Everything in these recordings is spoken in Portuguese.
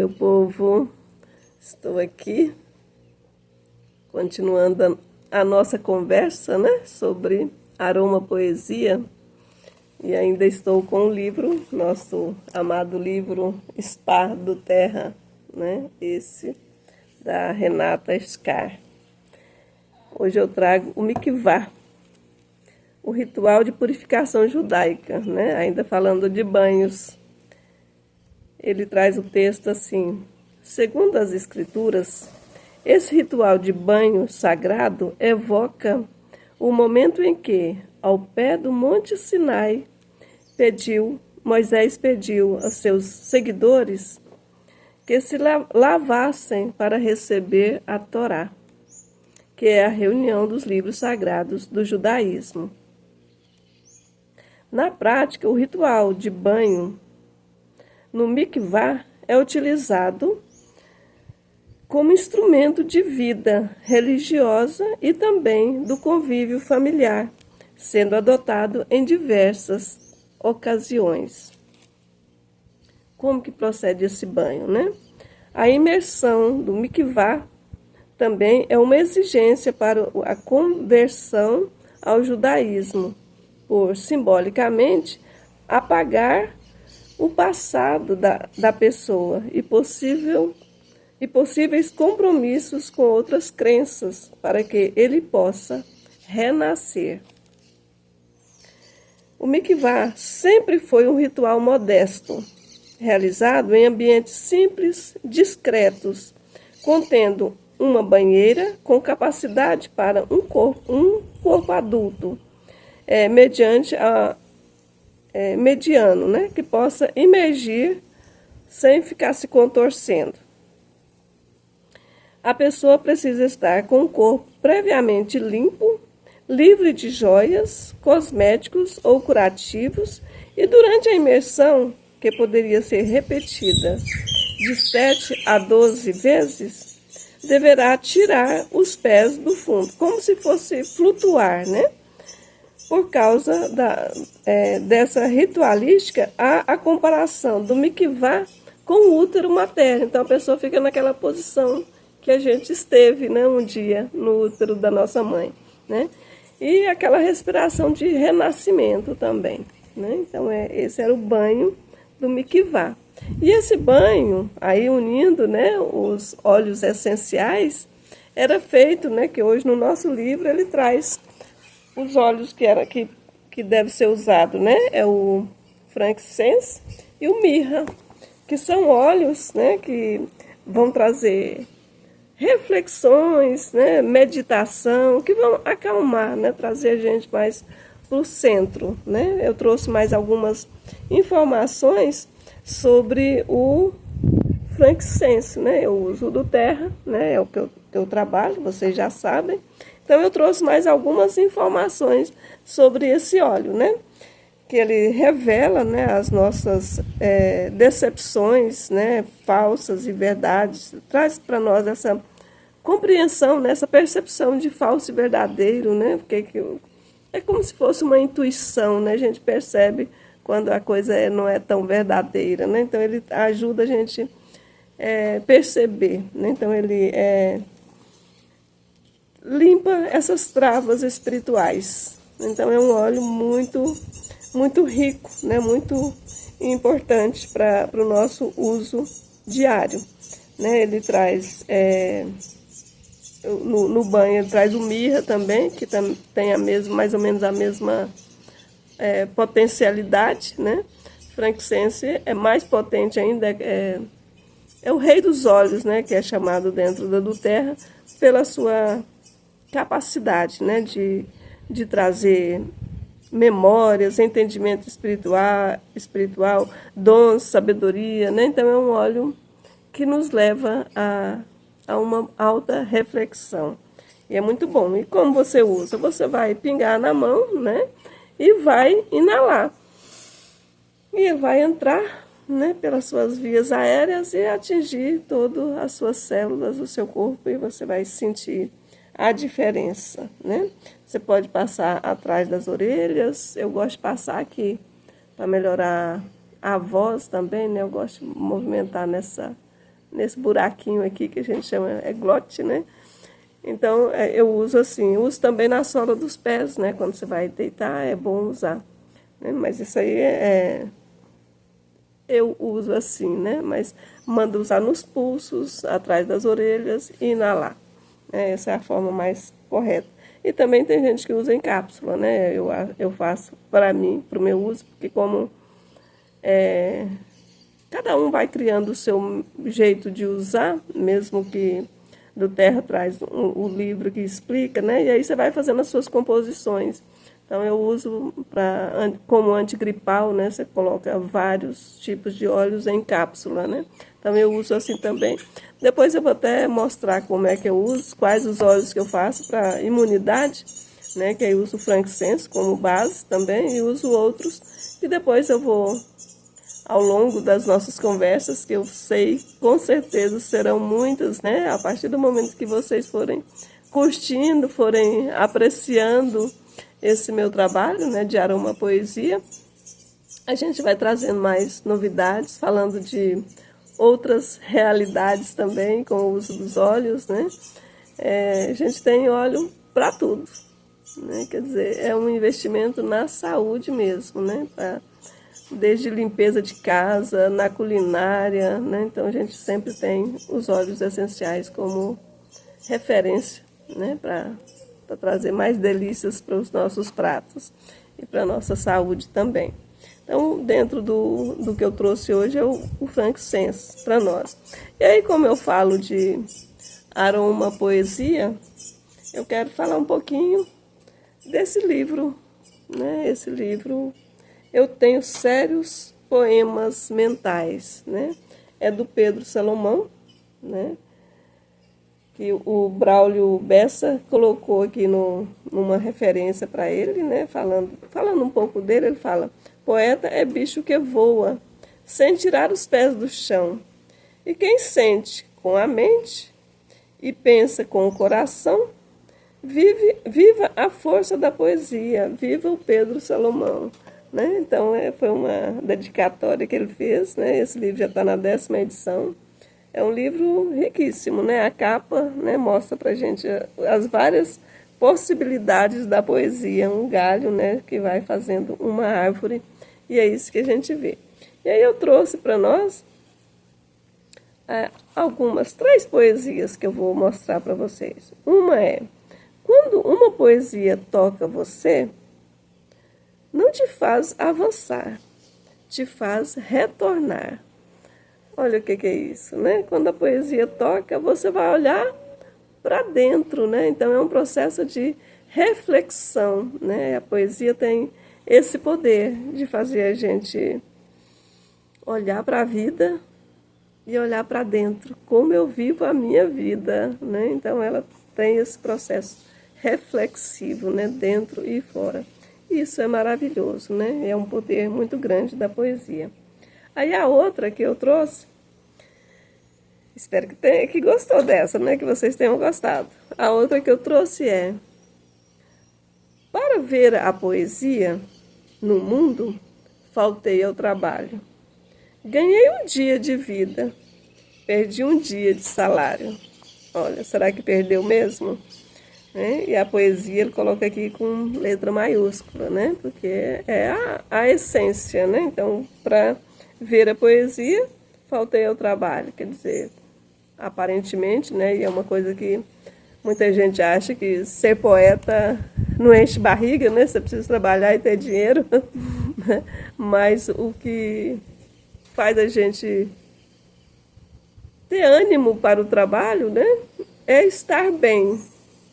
meu povo, estou aqui continuando a nossa conversa, né, sobre aroma poesia, e ainda estou com o livro, nosso amado livro Spa do Terra, né, esse da Renata Scar. Hoje eu trago o Mikvah, o ritual de purificação judaica, né, ainda falando de banhos. Ele traz o texto assim: segundo as escrituras, esse ritual de banho sagrado evoca o momento em que, ao pé do Monte Sinai, Moisés pediu a seus seguidores que se lavassem para receber a Torá, que é a reunião dos livros sagrados do judaísmo. Na prática, o ritual de banho no Mikvah é utilizado como instrumento de vida religiosa e também do convívio familiar, sendo adotado em diversas ocasiões. Como que procede esse banho, né? A imersão do Mikvah também é uma exigência para a conversão ao judaísmo, por simbolicamente apagar o passado da pessoa e possíveis compromissos com outras crenças para que ele possa renascer. O Mikvah sempre foi um ritual modesto, realizado em ambientes simples, discretos, contendo uma banheira com capacidade para um corpo adulto, mediano, né, que possa imergir sem ficar se contorcendo. A pessoa precisa estar com o corpo previamente limpo, livre de joias, cosméticos ou curativos, e durante a imersão, que poderia ser repetida de 7 a 12 vezes, deverá tirar os pés do fundo, como se fosse flutuar, né? Por causa dessa ritualística, há a comparação do Mikvah com o útero materno. Então, a pessoa fica naquela posição que a gente esteve, né, um dia no útero da nossa mãe, né? E aquela respiração de renascimento também, né? Então, esse era o banho do Mikvah. E esse banho, aí unindo, né, os óleos essenciais, era feito, né, que hoje no nosso livro ele traz os óleos que deve ser usado, né? É o frankincense e o mirra, que são óleos, né, que vão trazer reflexões, né, meditação, que vão acalmar, né, trazer a gente mais para o centro, né? Eu trouxe mais algumas informações sobre o frankincense, né? Eu uso do terra, né? É o que eu trabalho, vocês já sabem. Então, eu trouxe mais algumas informações sobre esse óleo, né? Que ele revela, né, as nossas decepções, né, falsas e verdades. Traz para nós essa compreensão, né, essa percepção de falso e verdadeiro, né? Porque é como se fosse uma intuição, né? A gente percebe quando a coisa não é tão verdadeira, né? Então, ele ajuda a gente perceber, né? Então, ele limpa essas travas espirituais. Então, é um óleo muito rico, né? Muito importante para o nosso uso diário, né? Ele traz, no banho, ele traz o mirra também, que tem mais ou menos a mesma potencialidade, né? Frankincense é mais potente ainda, é o rei dos óleos, né? Que é chamado dentro da do terra pela sua capacidade, né, de trazer memórias, entendimento espiritual, dons, sabedoria, né? Então, é um óleo que nos leva a uma alta reflexão. E é muito bom. E como você usa? Você vai pingar na mão, né, e vai inalar. E vai entrar, né, pelas suas vias aéreas e atingir todas as suas células do seu corpo, e você vai sentir a diferença, né? Você pode passar atrás das orelhas, eu gosto de passar aqui para melhorar a voz também, né? Eu gosto de movimentar nesse buraquinho aqui que a gente chama, é glote, né? Então, eu uso assim, uso também na sola dos pés, né? Quando você vai deitar, é bom usar, né? Mas isso aí eu uso assim, né? Mas mando usar nos pulsos, atrás das orelhas e inalar. Essa é a forma mais correta. E também tem gente que usa em cápsula, né? Eu faço para mim, para o meu uso, porque como cada um vai criando o seu jeito de usar, mesmo que do Terra traz o livro que explica, né? E aí você vai fazendo as suas composições. Então eu uso como antigripal, né? Você coloca vários tipos de óleos em cápsula, né? Então eu uso assim também. Depois eu vou até mostrar como é que eu uso, quais os óleos que eu faço para imunidade, né? Que aí eu uso o frankincense como base também e uso outros. E depois eu vou, ao longo das nossas conversas, que eu sei com certeza serão muitas, né? A partir do momento que vocês forem curtindo, forem apreciando esse meu trabalho, né, de aromapoesia, a gente vai trazendo mais novidades, falando de outras realidades também, com o uso dos óleos, né? A gente tem óleo para tudo, né? Quer dizer, é um investimento na saúde mesmo, né? Desde limpeza de casa, na culinária, né? Então a gente sempre tem os óleos essenciais como referência, né? Para trazer mais delícias para os nossos pratos e para a nossa saúde também. Então, dentro do que eu trouxe hoje é o frankincense para nós. E aí, como eu falo de aromapoesia, eu quero falar um pouquinho desse livro, né? Esse livro, eu tenho sérios poemas mentais, né? É do Pedro Salomão, né? Que o Braulio Bessa colocou aqui numa referência para ele, né? Falando um pouco dele, ele fala: poeta é bicho que voa, sem tirar os pés do chão. E quem sente com a mente e pensa com o coração, viva a força da poesia, viva o Pedro Salomão. Né? Então, foi uma dedicatória que ele fez, né? Esse livro já está na 10ª edição. É um livro riquíssimo, né? A capa, né, mostra pra gente as várias possibilidades da poesia, um galho, né, que vai fazendo uma árvore, e é isso que a gente vê. E aí eu trouxe para nós algumas 3 poesias que eu vou mostrar para vocês. Uma é: quando uma poesia toca você, não te faz avançar, te faz retornar. Olha o que é isso, né? Quando a poesia toca, você vai olhar para dentro, né? Então é um processo de reflexão, né? A poesia tem esse poder de fazer a gente olhar para a vida e olhar para dentro, como eu vivo a minha vida, né? Então ela tem esse processo reflexivo, né? Dentro e fora. Isso é maravilhoso, né? É um poder muito grande da poesia. Aí a outra que eu trouxe, espero que gostou dessa, né? Que vocês tenham gostado. A outra que eu trouxe é: para ver a poesia no mundo, faltei ao trabalho. Ganhei um dia de vida, perdi um dia de salário. Olha, será que perdeu mesmo? E a poesia ele coloca aqui com letra maiúscula, né? Porque é a essência, né? Então, para ver a poesia, faltei ao trabalho. Quer dizer, aparentemente, né? E é uma coisa que muita gente acha que ser poeta não enche barriga, né? Você precisa trabalhar e ter dinheiro. Mas o que faz a gente ter ânimo para o trabalho, né? É estar bem.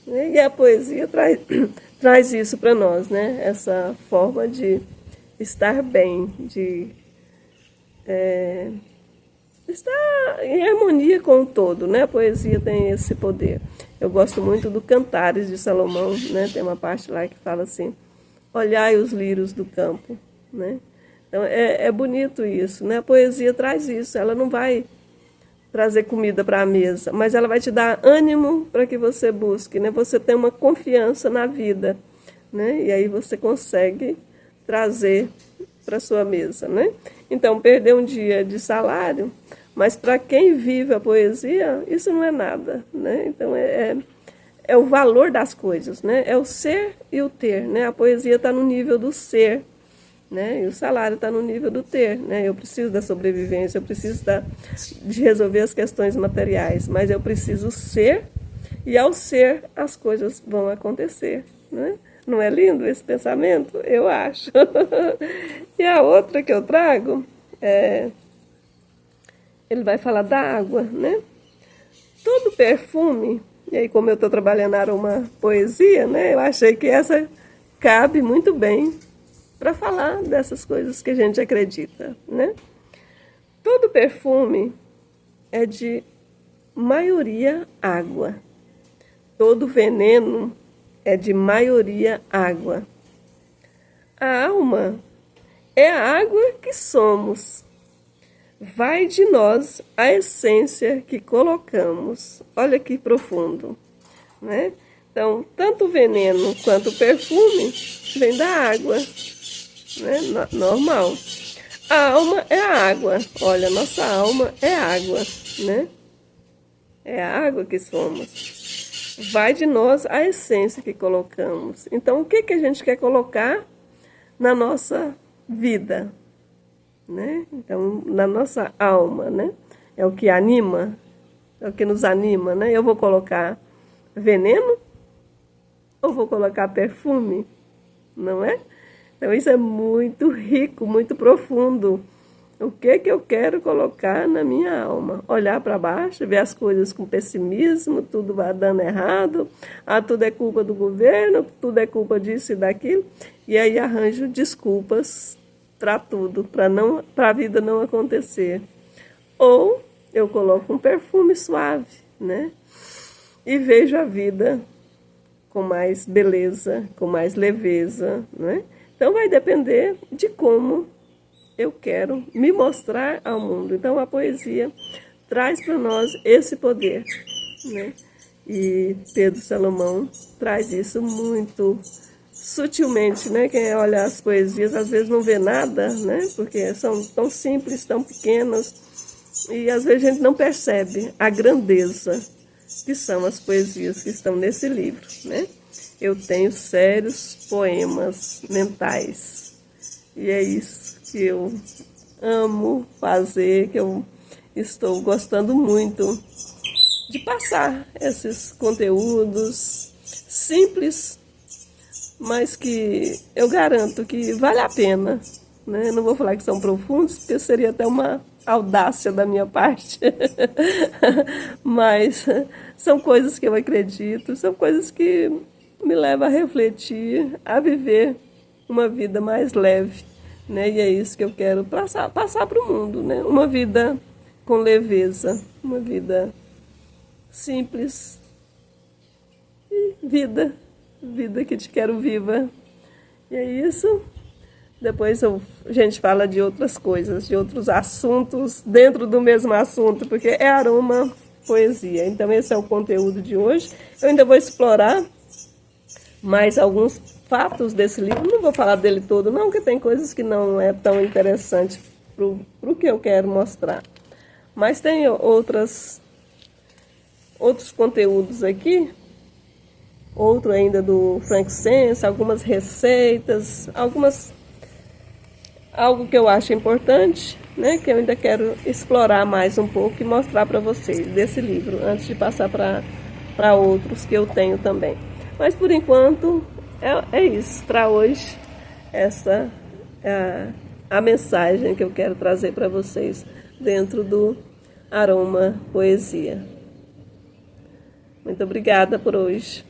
E a poesia traz isso para nós, né? Essa forma de estar bem, de estar em harmonia com o todo, né? A poesia tem esse poder. Eu gosto muito do Cantares de Salomão, né? Tem uma parte lá que fala assim: olhai os lírios do campo, né? Então é bonito isso, né? A poesia traz isso, ela não vai trazer comida para a mesa, mas ela vai te dar ânimo para que você busque, né? Você tem uma confiança na vida, né? E aí você consegue trazer para sua mesa, né? Então, perder um dia de salário, Mas para quem vive a poesia, isso não é nada, né? Então é o valor das coisas, né? É o ser e o ter, né? A poesia está no nível do ser, né? E o salário está no nível do ter, né? Eu preciso da sobrevivência, eu preciso de resolver as questões materiais, mas eu preciso ser, e ao ser as coisas vão acontecer, né? Não é lindo esse pensamento? Eu acho. E a outra que eu trago, ele vai falar da água, né? Todo perfume, e aí como eu estou trabalhando uma poesia, né? Eu achei que essa cabe muito bem para falar dessas coisas que a gente acredita, né? Todo perfume é de maioria água. Todo veneno é de maioria água. A alma é a água que somos. Vai de nós a essência que colocamos. Olha que profundo, né? Então, tanto o veneno quanto o perfume vem da água, né? Normal. A alma é a água. Olha, nossa alma é água, né? É a água que somos. Vai de nós a essência que colocamos. Então, o que a gente quer colocar na nossa vida, né? Então, na nossa alma, né? É o que anima, é o que nos anima, né? Eu vou colocar veneno ou vou colocar perfume, não é? Então, isso é muito rico, muito profundo. O que eu quero colocar na minha alma? Olhar para baixo, ver as coisas com pessimismo, tudo vai dando errado, tudo é culpa do governo, tudo é culpa disso e daquilo, e aí arranjo desculpas para tudo, para a vida não acontecer. Ou eu coloco um perfume suave, né? E vejo a vida com mais beleza, com mais leveza, né? Então vai depender de como eu quero me mostrar ao mundo. Então a poesia traz para nós esse poder, né? E Pedro Salomão traz isso muito sutilmente, né? Quem olha as poesias às vezes não vê nada, né? Porque são tão simples, tão pequenas, e às vezes a gente não percebe a grandeza que são as poesias que estão nesse livro, né? Eu tenho sérios poemas mentais, e é isso que eu amo fazer, que eu estou gostando muito de passar esses conteúdos simples, mas que eu garanto que vale a pena, né? Não vou falar que são profundos, porque seria até uma audácia da minha parte, mas são coisas que eu acredito, são coisas que me levam a refletir, a viver uma vida mais leve, né? E é isso que eu quero passar para o mundo, né? Uma vida com leveza, uma vida simples, e vida que te quero viva. E é isso. Depois a gente fala de outras coisas, de outros assuntos dentro do mesmo assunto, porque é aroma poesia. Então esse é o conteúdo de hoje. Eu ainda vou explorar mais alguns fatos desse livro. Não vou falar dele todo não, porque tem coisas que não é tão interessante pro que eu quero mostrar. Mas tem outros conteúdos aqui. Outro ainda do Frank Sense, algumas receitas, algo que eu acho importante, né, que eu ainda quero explorar mais um pouco e mostrar para vocês desse livro, antes de passar para outros que eu tenho também. Mas por enquanto é isso, para hoje essa é a mensagem que eu quero trazer para vocês dentro do Aroma Poesia. Muito obrigada por hoje.